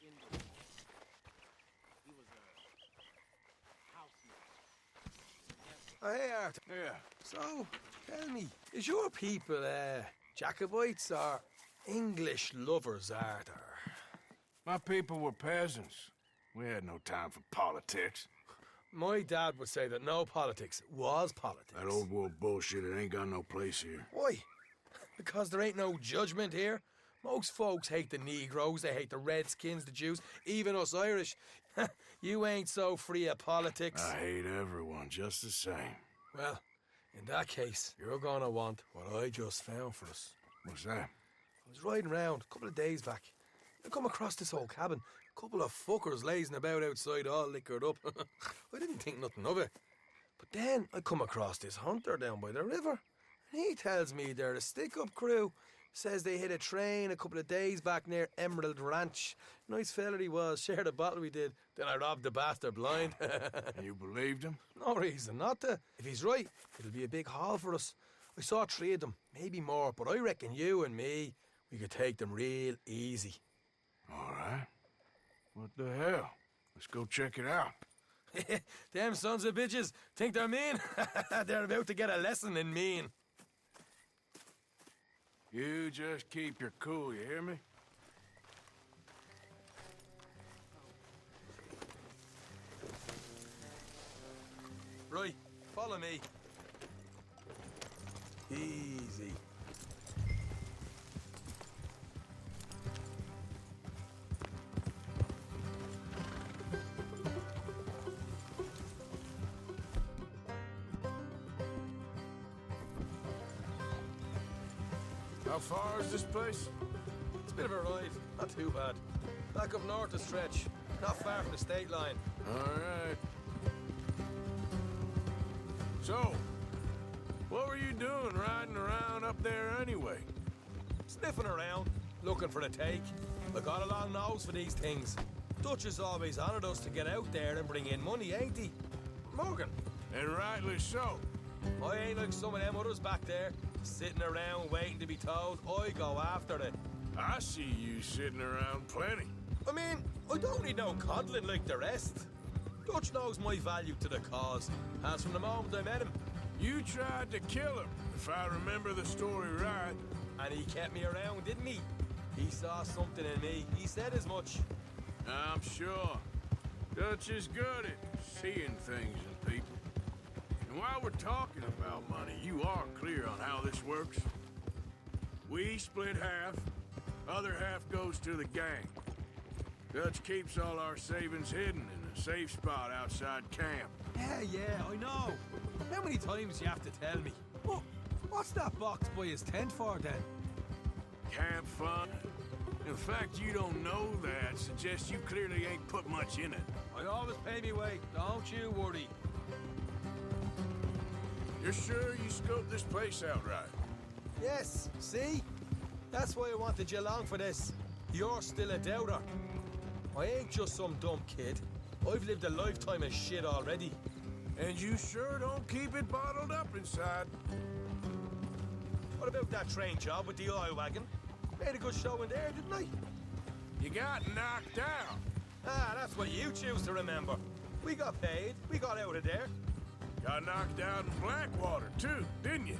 English. He was a houseman. Oh, hey, Arthur. Yeah. So, tell me, is your people, Jacobites or English lovers, Arthur? My people were peasants. We had no time for politics. My dad would say that no politics was politics. That old world bullshit, it ain't got no place here. Why? Because there ain't no judgment here. Most folks hate the Negroes, they hate the Redskins, the Jews, even us Irish. You ain't so free of politics. I hate everyone just the same. Well, in that case, you're gonna want what I just found for us. What's that? I was riding around a couple of days back. I come across this old cabin. A couple of fuckers lazing about outside all liquored up. I didn't think nothing of it. But then I come across this hunter down by the river. And he tells me they're a stick-up crew. Says they hit a train a couple of days back near Emerald Ranch. Nice fella he was, shared a bottle we did. Then I robbed the bastard blind. And you believed him? No reason not to. If he's right, it'll be a big haul for us. I saw 3 of them, maybe more, but I reckon you and me, we could take them real easy. All right. What the hell? Let's go check it out. Them sons of bitches think they're mean. They're about to get a lesson in mean. You just keep your cool, you hear me? Right, follow me. Easy. How far is this place? It's a bit of a ride, not too bad. Back up north a stretch, not far from the state line. All right. So, what were you doing riding around up there anyway? Sniffing around, looking for a take. I got a long nose for these things. Dutch has always honoured us to get out there and bring in money, ain't he? Morgan. And rightly so. I ain't like some of them others back there, sitting around waiting to be told. I go after it. I see you sitting around plenty. I mean, I don't need no coddling like the rest. Dutch knows my value to the cause, as from the moment I met him. You tried to kill him, if I remember the story right. And he kept me around, didn't he? He saw something in me. He said as much. I'm sure. Dutch is good at seeing things in people. And while we're talking about money, you are clear on how this works? We split half, other half goes to the gang. Dutch keeps all our savings hidden in a safe spot outside camp. Yeah, I know. How many times you have to tell me? What's that box by his tent for, then? Camp fund. The fact you don't know that suggests you clearly ain't put much in it. I always pay me way, don't you worry. You're sure you scoped this place out right? Yes, see? That's why I wanted you along for this. You're still a doubter. I ain't just some dumb kid. I've lived a lifetime of shit already. And you sure don't keep it bottled up inside. What about that train job with the oil wagon? Made a good show in there, didn't I? You got knocked out. Ah, that's what you choose to remember. We got paid. We got out of there. Got knocked out in Blackwater, too, didn't you?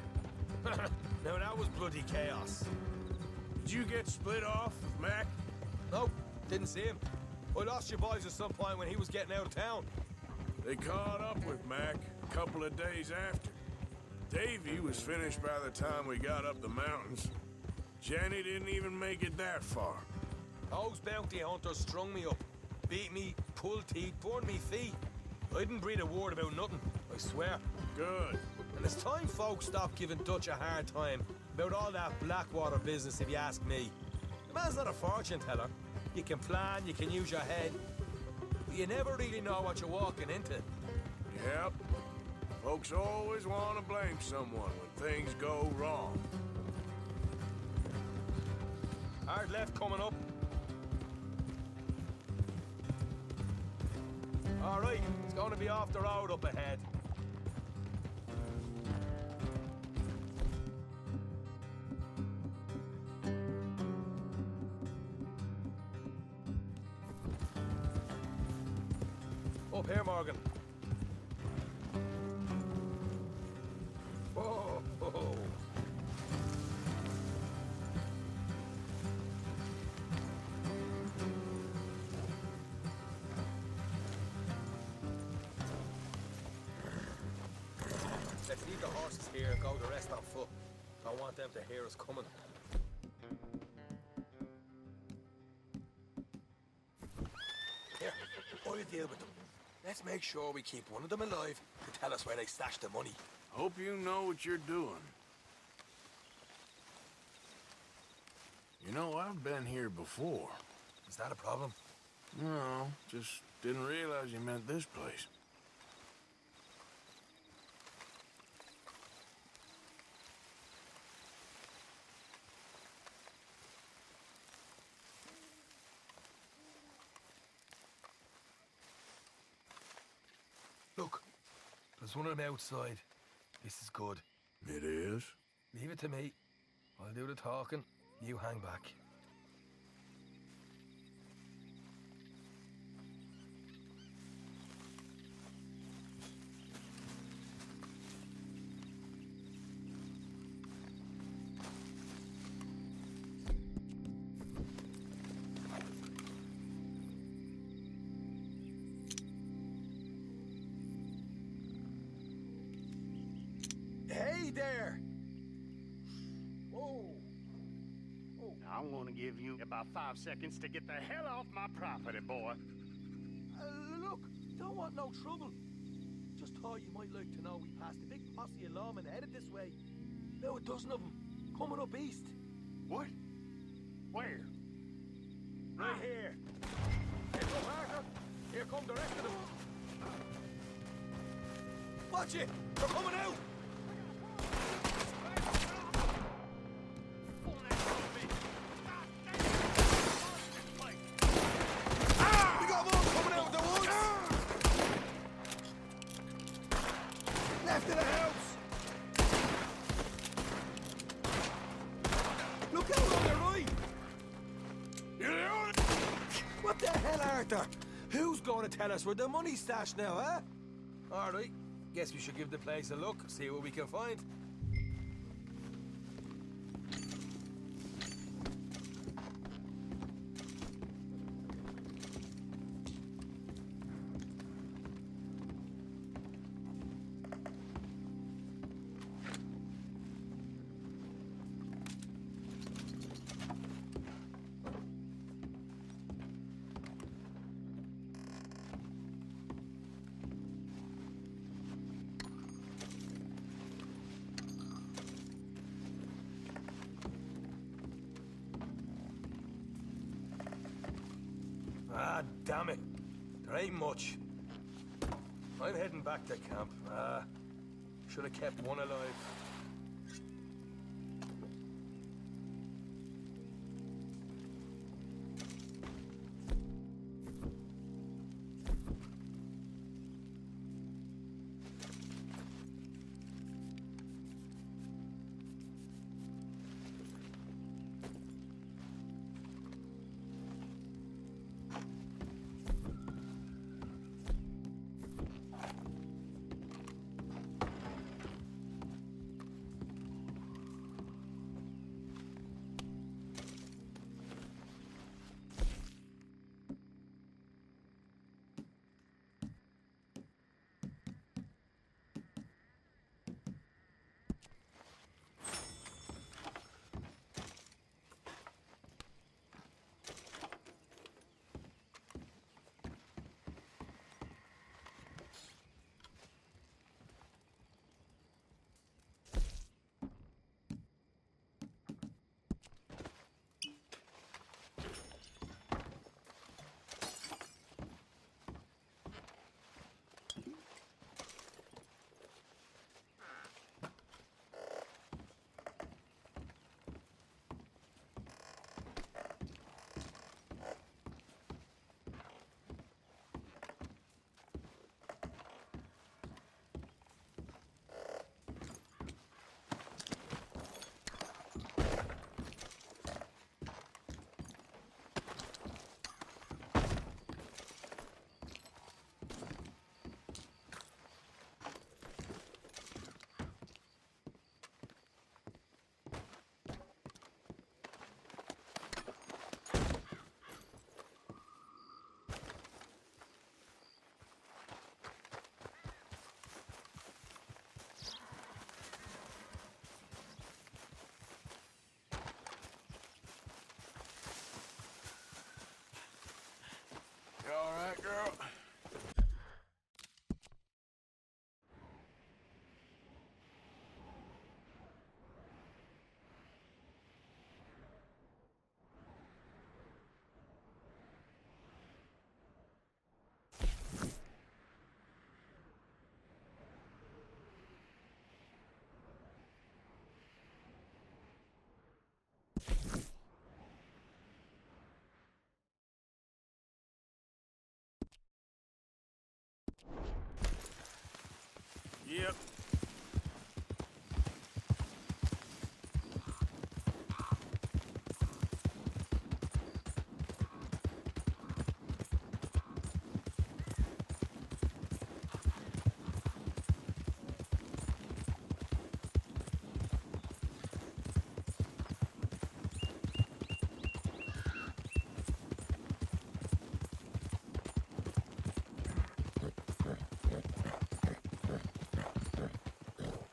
Now, that was bloody chaos. Did you get split off with Mac? No, didn't see him. I lost your boys at some point when he was getting out of town. They caught up with Mac a couple of days after. Davy was finished by the time we got up the mountains. Jenny didn't even make it that far. Those bounty hunters strung me up, beat me, pulled teeth, burned me feet. I didn't breathe a word about nothing, I swear. Good. And it's time folks stop giving Dutch a hard time about all that Blackwater business, if you ask me. The man's not a fortune teller. You can plan, you can use your head, but you never really know what you're walking into. Yep. Folks always want to blame someone when things go wrong. Hard left coming up. All right, it's going to be off the road up ahead. Up here, Morgan. Whoa. Whoa. Let's leave the horses here and go the rest on foot. Don't want them to hear us coming. Here, I'll deal with them. Let's make sure we keep one of them alive to tell us where they stashed the money. Hope you know what you're doing. You know, I've been here before. Is that a problem? No, just didn't realize you meant this place. Look, there's one of them outside. This is good. It is? Leave it to me. I'll do the talking. You hang back. Hey there! Whoa! I'm gonna give you about 5 seconds to get the hell off my property, boy. Look, don't want no trouble. Just thought you might like to know we passed a big posse of lawmen headed this way. About a dozen of them, coming up east. What? Where? Right here. Hey, look, Arthur. Here come the rest of them. Watch it! They're coming out! We got more coming out of the woods! Left of the house! Look out on the right! You're the only... What the hell, Arthur? Who's going to tell us where the money's stashed now, huh? All right. Guess we should give the place a look, see what we can find. Ah, damn it. There ain't much. I'm heading back to camp. Should have kept one alive. Yep.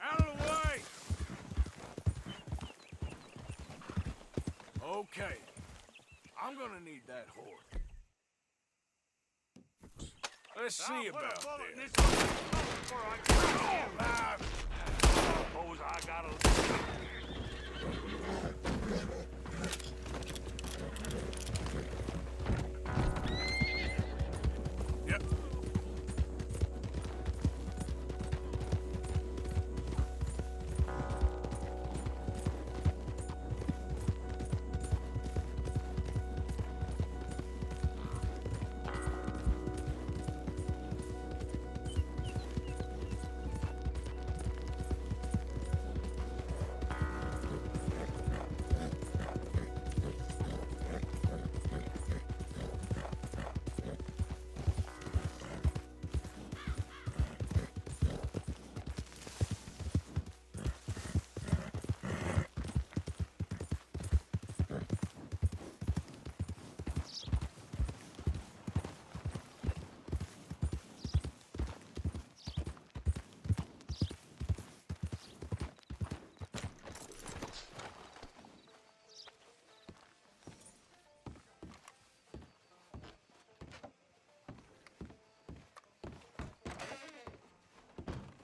Out of the way! Okay. I'm gonna need that horse. Let's see about this. Suppose I gotta... Yep.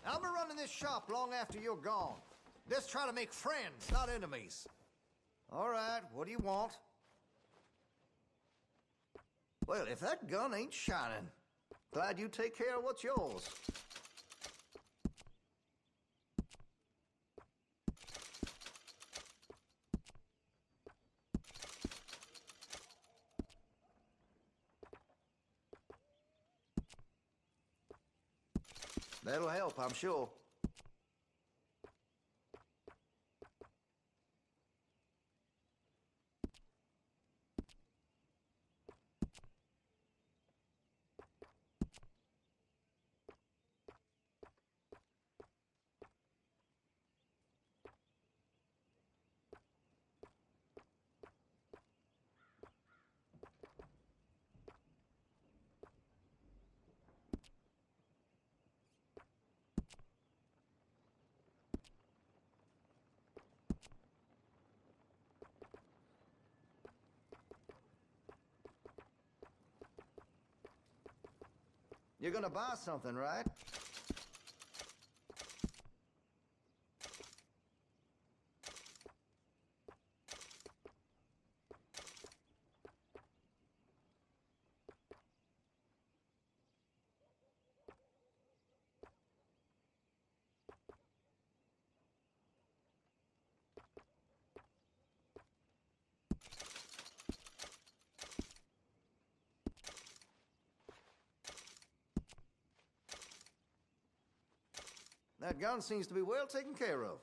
I'll be running this shop long after you're gone. Let's try to make friends, not enemies. All right, what do you want? Well, if that gun ain't shining, glad you take care of what's yours. That'll help, I'm sure. You're gonna buy something, right? That gun seems to be well taken care of.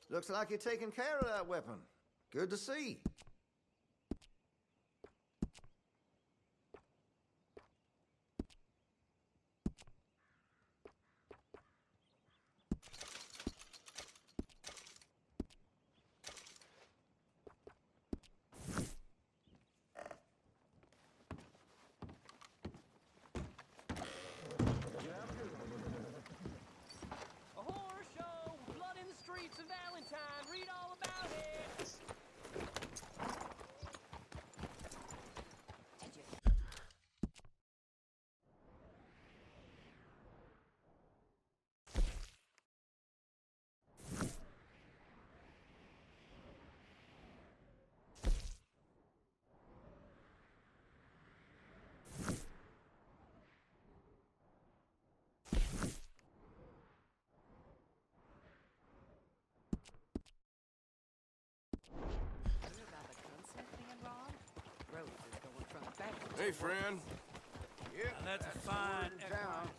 Looks like you're taking care of that weapon. Good to see. A horror show, blood in the streets of Valentine. Read all about it. Hear about the gunsmith being robbed? Rhodes is going from bad to Hey, friend. Yep, Now, that's a fine word in town.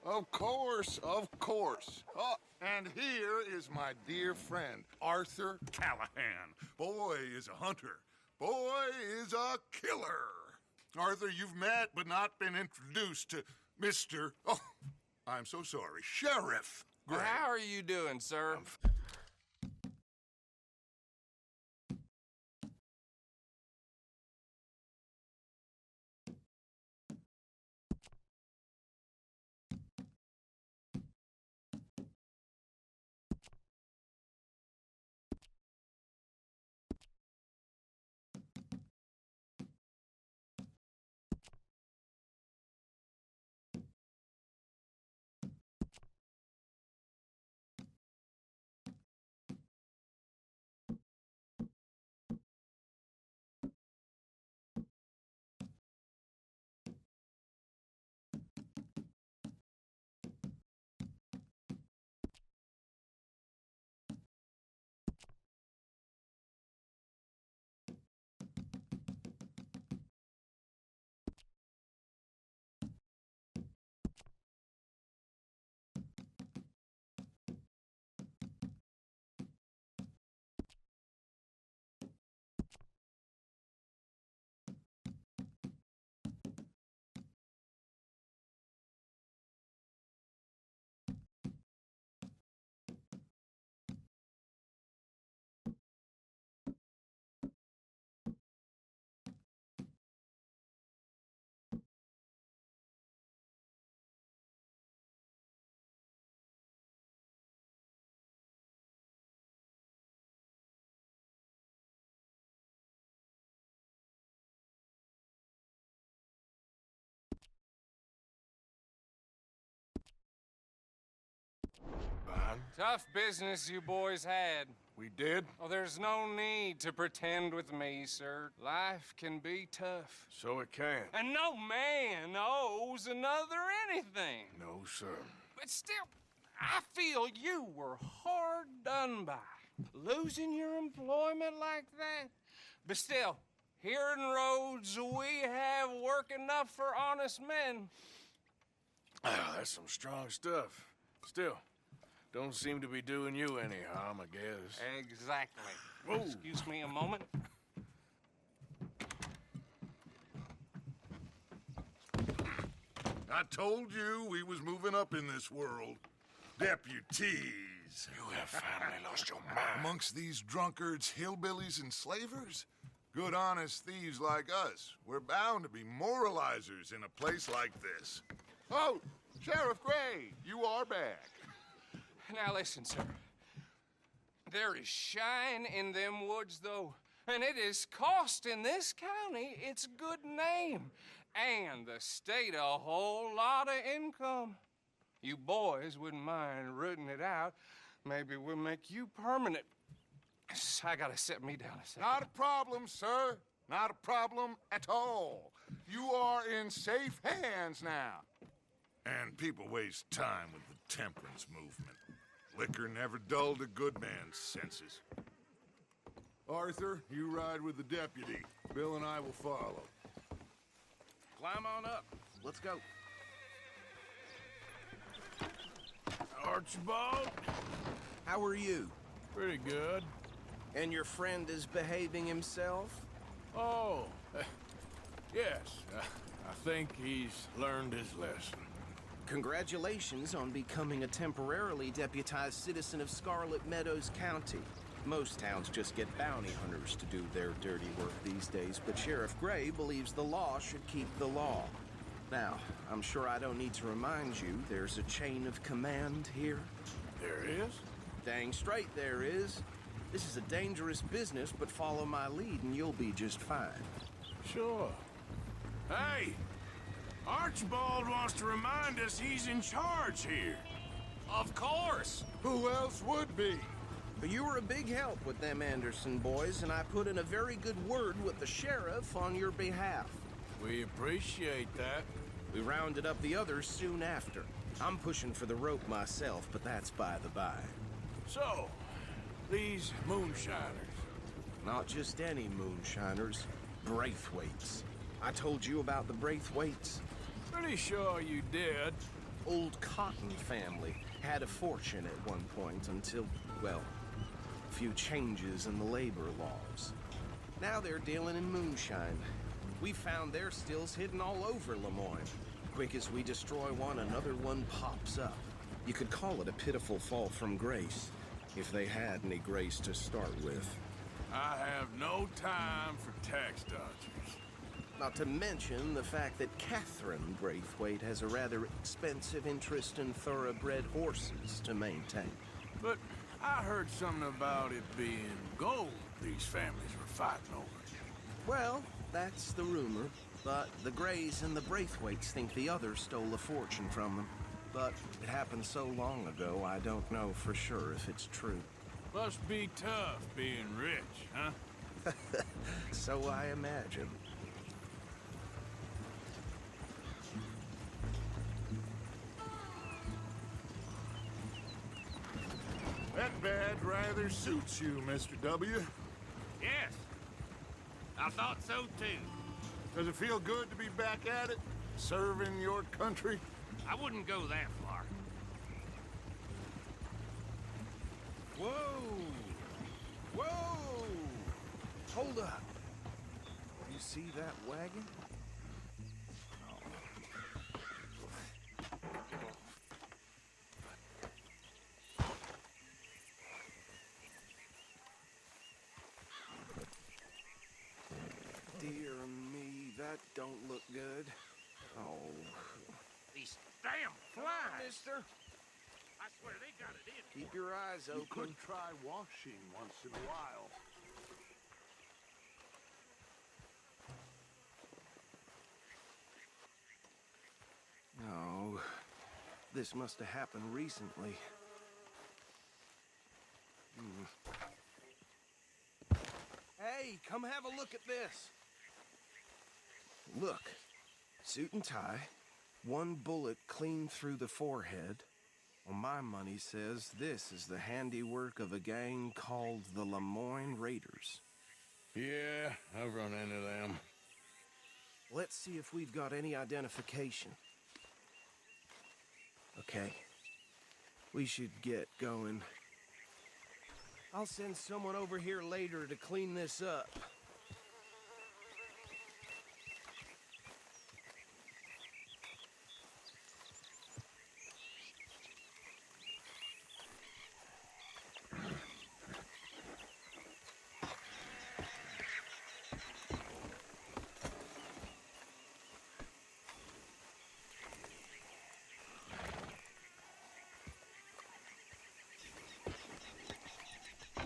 Of course, of course. Oh, and here is my dear friend, Arthur Callahan. Boy is a hunter. Boy is a killer. Arthur, you've met but not been introduced to Mr. Oh, I'm so sorry, Sheriff Gray. How are you doing, sir? Tough business you boys had. We did? Oh, there's no need to pretend with me, sir. Life can be tough. So it can. And no man owes another anything. No, sir. But still, I feel you were hard done by. Losing your employment like that. But still, here in Rhodes, we have work enough for honest men. Ah, that's some strong stuff. Still, don't seem to be doing you any harm, I guess. Exactly. Excuse me a moment. I told you we was moving up in this world. Deputies. You have finally lost your mind. Amongst these drunkards, hillbillies, and slavers? Good, honest thieves like us. We're bound to be moralizers in a place like this. Oh, Sheriff Gray, you are back. Now listen, sir. There is shine in them woods, though, and it is costing this county its good name and the state a whole lot of income. You boys wouldn't mind rooting it out. Maybe we'll make you permanent. I gotta set me down a second. Not a problem, sir. Not a problem at all. You are in safe hands now. And people waste time with the temperance movement. Liquor never dulled a good man's senses. Arthur, you ride with the deputy. Bill and I will follow. Climb on up. Let's go. Archibald? How are you? Pretty good. And your friend is behaving himself? Oh, yes. I think he's learned his lesson. Congratulations on becoming a temporarily deputized citizen of Scarlet Meadows County. Most towns just get bounty hunters to do their dirty work these days, but Sheriff Gray believes the law should keep the law. Now, I'm sure I don't need to remind you there's a chain of command here. There is? Dang straight there is. This is a dangerous business, but follow my lead and you'll be just fine. Sure. Hey! Archibald wants to remind us he's in charge here. Of course. Who else would be? You were a big help with them Anderson boys, and I put in a very good word with the sheriff on your behalf. We appreciate that. We rounded up the others soon after. I'm pushing for the rope myself, but that's by the by. So, these moonshiners. Not just any moonshiners, Braithwaites. I told you about the Braithwaites? Pretty sure you did. Old Cotton family had a fortune at one point until, well, a few changes in the labor laws. Now they're dealing in moonshine. We found their stills hidden all over Lemoyne. Quick as we destroy one, another one pops up. You could call it a pitiful fall from grace, if they had any grace to start with. I have no time for tax dodgers. Not to mention the fact that Catherine Braithwaite has a rather expensive interest in thoroughbred horses to maintain. But I heard something about it being gold these families were fighting over. Well, that's the rumor, but the Greys and the Braithwaites think the others stole a fortune from them. But it happened so long ago, I don't know for sure if it's true. Must be tough being rich, huh? So I imagine. That badge rather suits you, Mr. W. Yes. I thought so too. Does it feel good to be back at it? Serving your country? I wouldn't go that far. Whoa! Whoa! Hold up. You see that wagon? Dear me, that don't look good. Oh. These damn flies! Mister, I swear they got it in. keep your eyes You open. could try washing once in a while. No. This must have happened recently. Hey, come have a look at this. Look. Suit and tie. One bullet clean through the forehead. Well, my money says this is the handiwork of a gang called the Lemoyne Raiders. Yeah, I've run into them. Let's see if we've got any identification. Okay. We should get going. I'll send someone over here later to clean this up.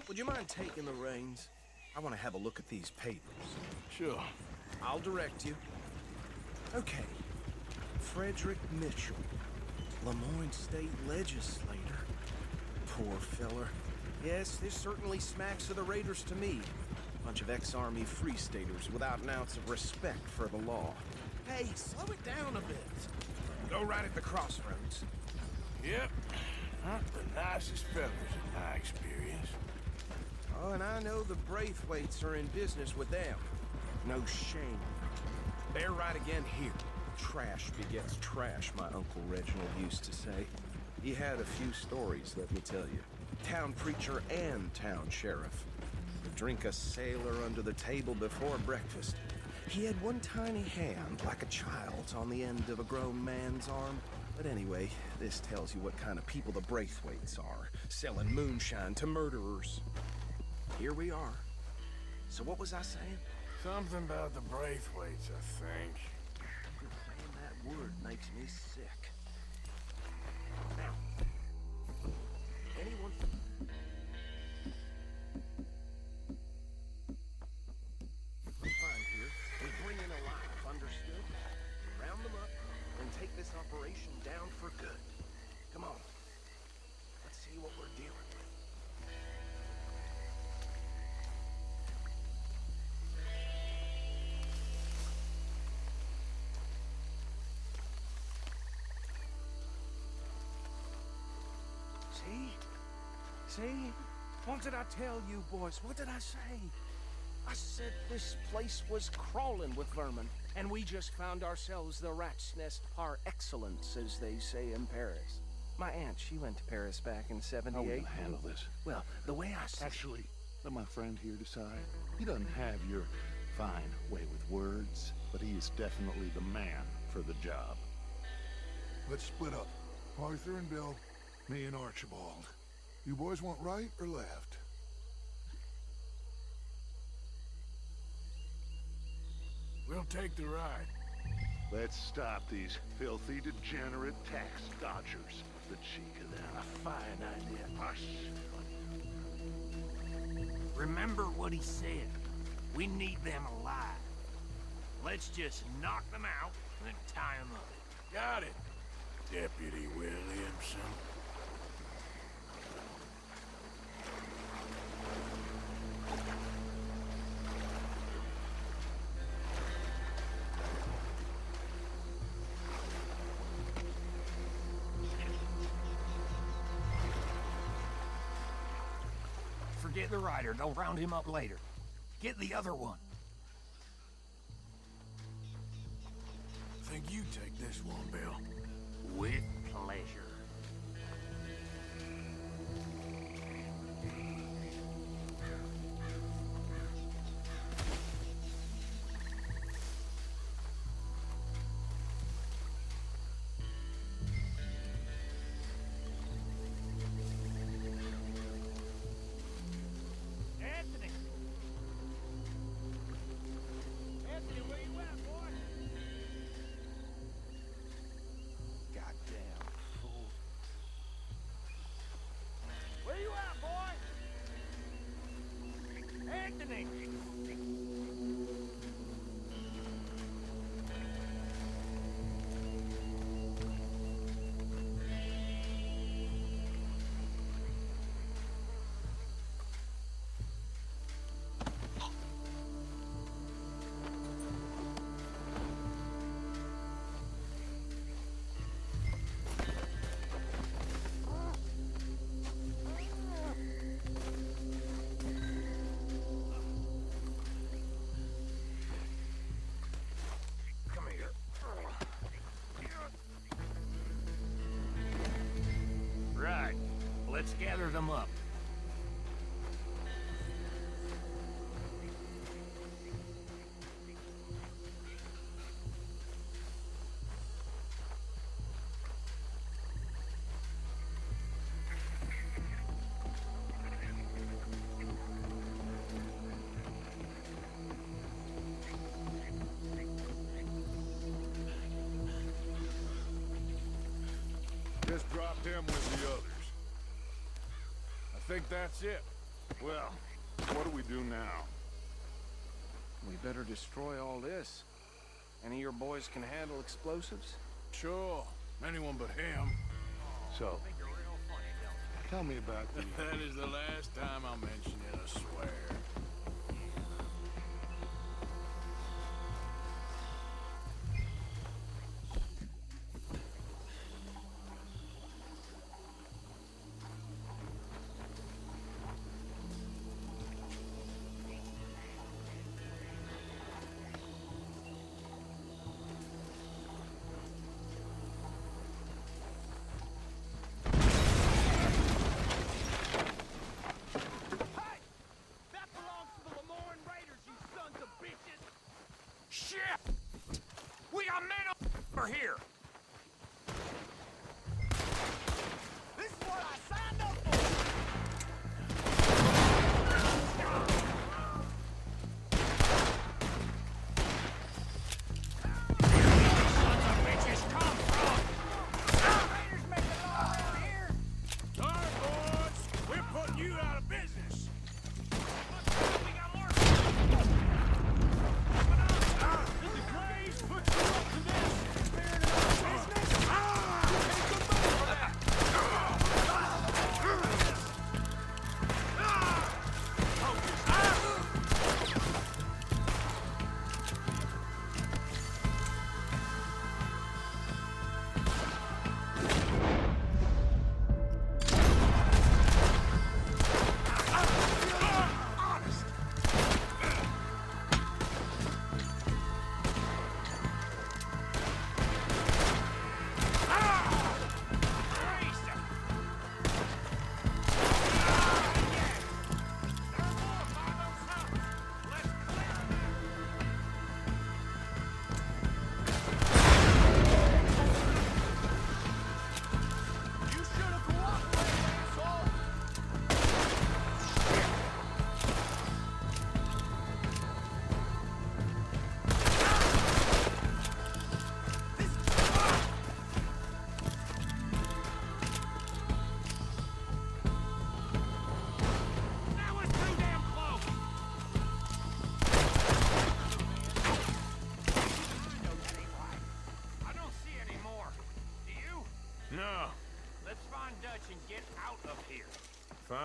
Would you mind taking the reins? I want to have a look at these papers. Sure. I'll direct you. Okay. Frederick Mitchell, Lemoyne State Legislator. Poor feller. Yes, this certainly smacks of the Raiders to me. Bunch of ex-Army Free Staters without an ounce of respect for the law. Hey, slow it down a bit. Go right at the crossroads. Yep. Not the nicest fellas in my experience. Oh, and I know the Braithwaites are in business with them. No shame. They're right again here. Trash begets trash, my Uncle Reginald used to say. He had a few stories, let me tell you. Town preacher and town sheriff. Would drink a sailor under the table before breakfast. He had one tiny hand, like a child's, on the end of a grown man's arm. But anyway, this tells you what kind of people the Braithwaites are, selling moonshine to murderers. Here we are. So what was I saying? Something about the Braithwaites, I think. Saying that word makes me sick. Now, anyone... Find here, we bring in alive, understood? Round them up, and take this operation down for good. Come on. Let's see what we're dealing with. See? What did I tell you, boys? What did I say? I said this place was crawling with vermin, and we just found ourselves the rat's nest par excellence, as they say in Paris. My aunt, she went to Paris back in '78. How are we gonna handle this? Well, the way I see Actually, let my friend here decide. He doesn't have your fine way with words, but he is definitely the man for the job. Let's split up. Arthur and Bill, me and Archibald. You boys want right or left? We'll take the ride. Let's stop these filthy, degenerate tax dodgers. The cheek of them. A fine idea. Hush. Remember what he said. We need them alive. Let's just knock them out and tie them up. Got it, Deputy Williamson. Forget the rider. Go round him up later. Get the other one. I think you take this one, Bill. With pleasure. Anthony! Anthony, where you at, boy? goddamn fool. Where you at, boy? Anthony! Come here. Right. Let's gather them up. Just drop him with the others. I think that's it. Well, what do we do now? We better destroy all this. Any of your boys can handle explosives? Sure. Anyone but him. So, tell me about the... That is the last time I'll mention it, I swear. That belongs to the Lemoyne Raiders, you sons of bitches! Shit! We got men over here! This is what I signed up for! Sons of bitches, come from! Raiders make it all around here! All right, boys. We're putting you out of business. We got more! This is Graves, put you up to this!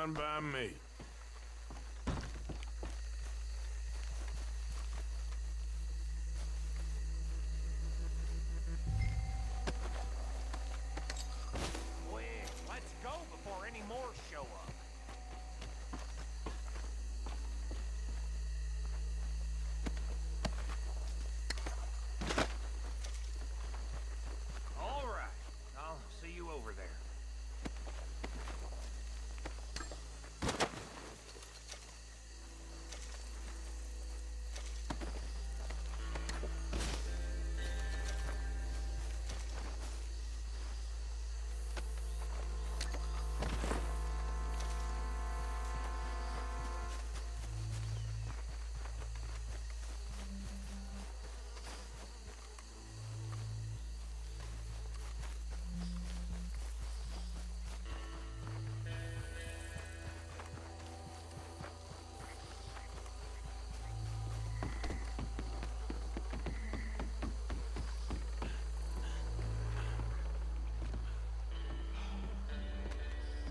Fine by me. Quick, let's go before any more show up. All right, I'll see you over there.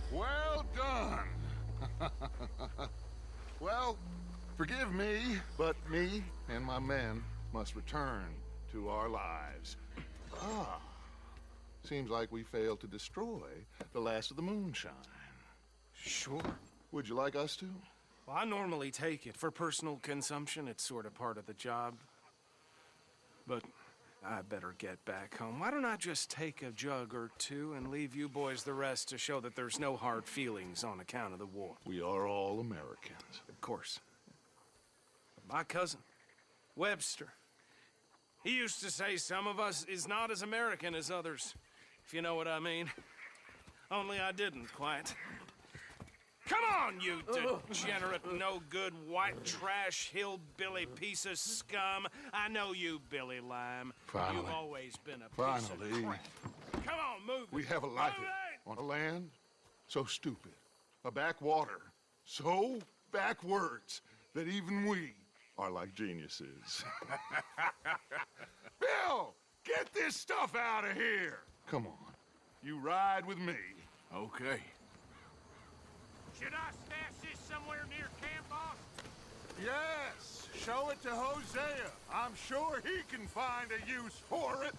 Well done. Well, forgive me, but me and my men must return to our lives. Ah, seems like we failed to destroy the last of the moonshine. Sure. Would you like us to? Well, I normally take it. For personal consumption, it's sort of part of the job. But I better get back home. Why don't I just take a jug or two and leave you boys the rest to show that there's no hard feelings on account of the war? We are all Americans. Of course. My cousin, Webster, he used to say some of us is not as American as others, if you know what I mean. Only I didn't quite. Come on, you degenerate, no-good, white trash, hillbilly piece of scum. I know you, Billy Lime. Finally. You've always been a piece of crap. Come on, move We it. have a life Move it! on a land so stupid, a backwater so backwards that even we are like geniuses. Bill, get this stuff out of here. Come on, you ride with me. Okay. Should I stash this somewhere near camp, boss? Yes, show it to Hosea. I'm sure he can find a use for it.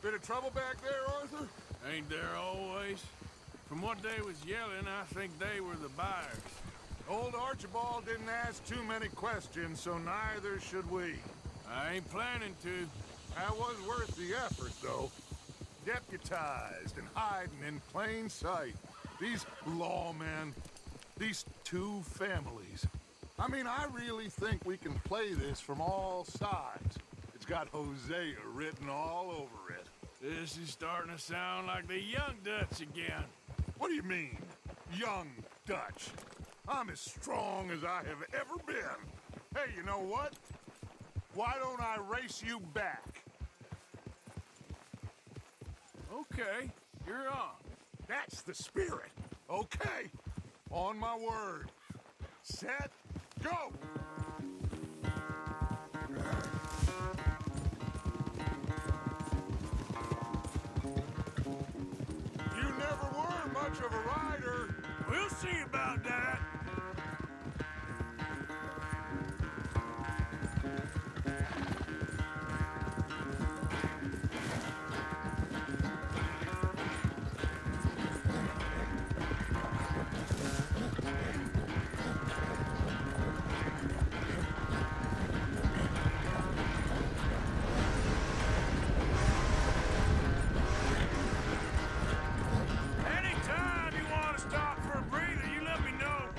Bit of trouble back there, Arthur? Ain't there always? From what they was yelling, I think they were the buyers. Old Archibald didn't ask too many questions, so neither should we. I ain't planning to. That was worth the effort, though. Deputized and hiding in plain sight. These lawmen, these two families. I mean, I really think we can play this from all sides. It's got Hosea written all over it. This is starting to sound like the Young Dutch again. What do you mean, young Dutch? I'm as strong as I have ever been. Hey, you know what? Why don't I race you back? Okay, you're on. That's the spirit. Okay, on my word. Set, go! You never were much of a rider. We'll see about that. Anytime you want to stop for a breather, you let me know.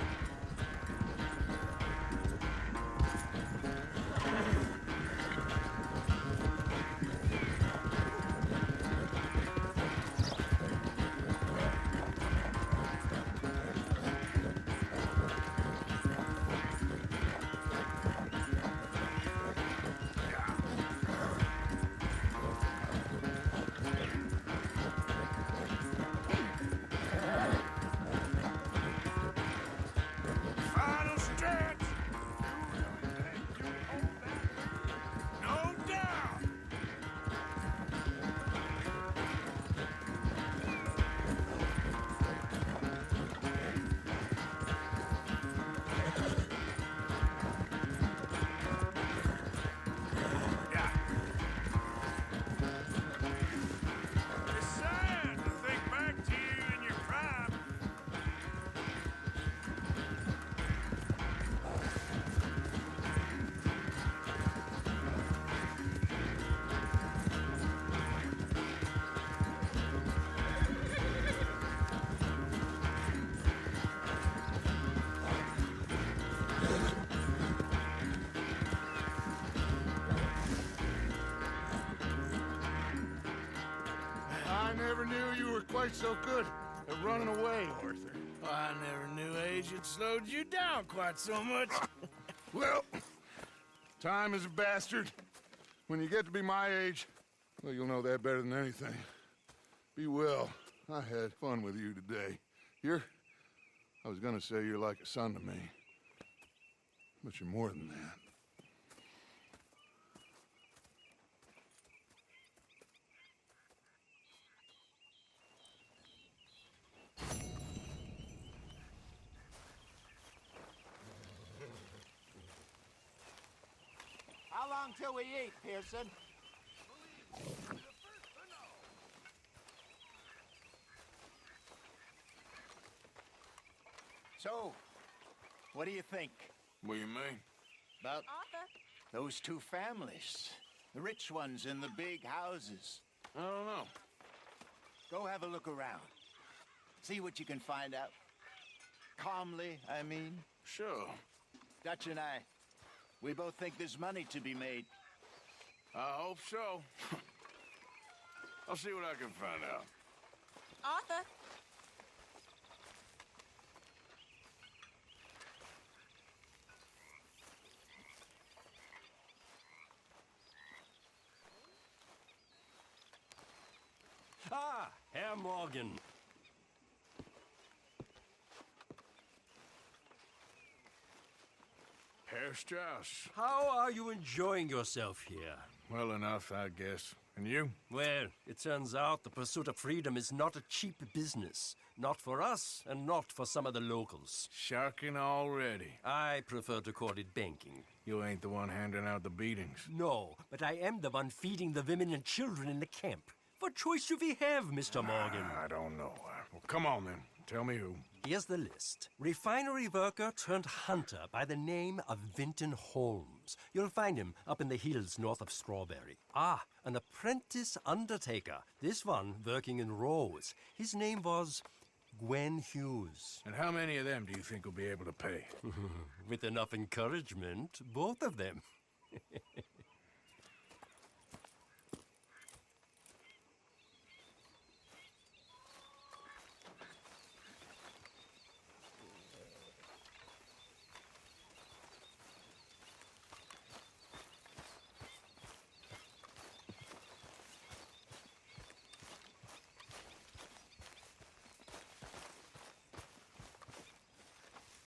were quite so good at running away, Arthur. I never knew age had slowed you down quite so much. Well, time is a bastard. When you get to be my age, well, you'll know that better than anything. Be well. I had fun with you today. I was gonna say you're like a son to me. But you're more than that. How long till we eat, Pearson? So, what do you think What do you mean? about Arthur? those two families? The rich ones in the big houses. I don't know. Go have a look around. See what you can find out. Calmly, I mean. Sure. Dutch and I, we both think there's money to be made. I hope so. I'll see what I can find out. Arthur? Ah, Herr Morgan. Herr Strauss. How are you enjoying yourself here? Well enough, I guess. And you? Well, it turns out the pursuit of freedom is not a cheap business. Not for us, and not for some of the locals. Sharking already. I prefer to call it banking. You ain't the one handing out the beatings. No, but I am the one feeding the women and children in the camp. What choice do we have, Mr. Morgan? I don't know. Well, come on then. Tell me who. Here's the list. Refinery worker turned hunter by the name of Vinton Holmes. You'll find him up in the hills north of Strawberry. Ah, an apprentice undertaker. This one working in Rose. His name was Gwen Hughes. And how many of them do you think will be able to pay? With enough encouragement, both of them.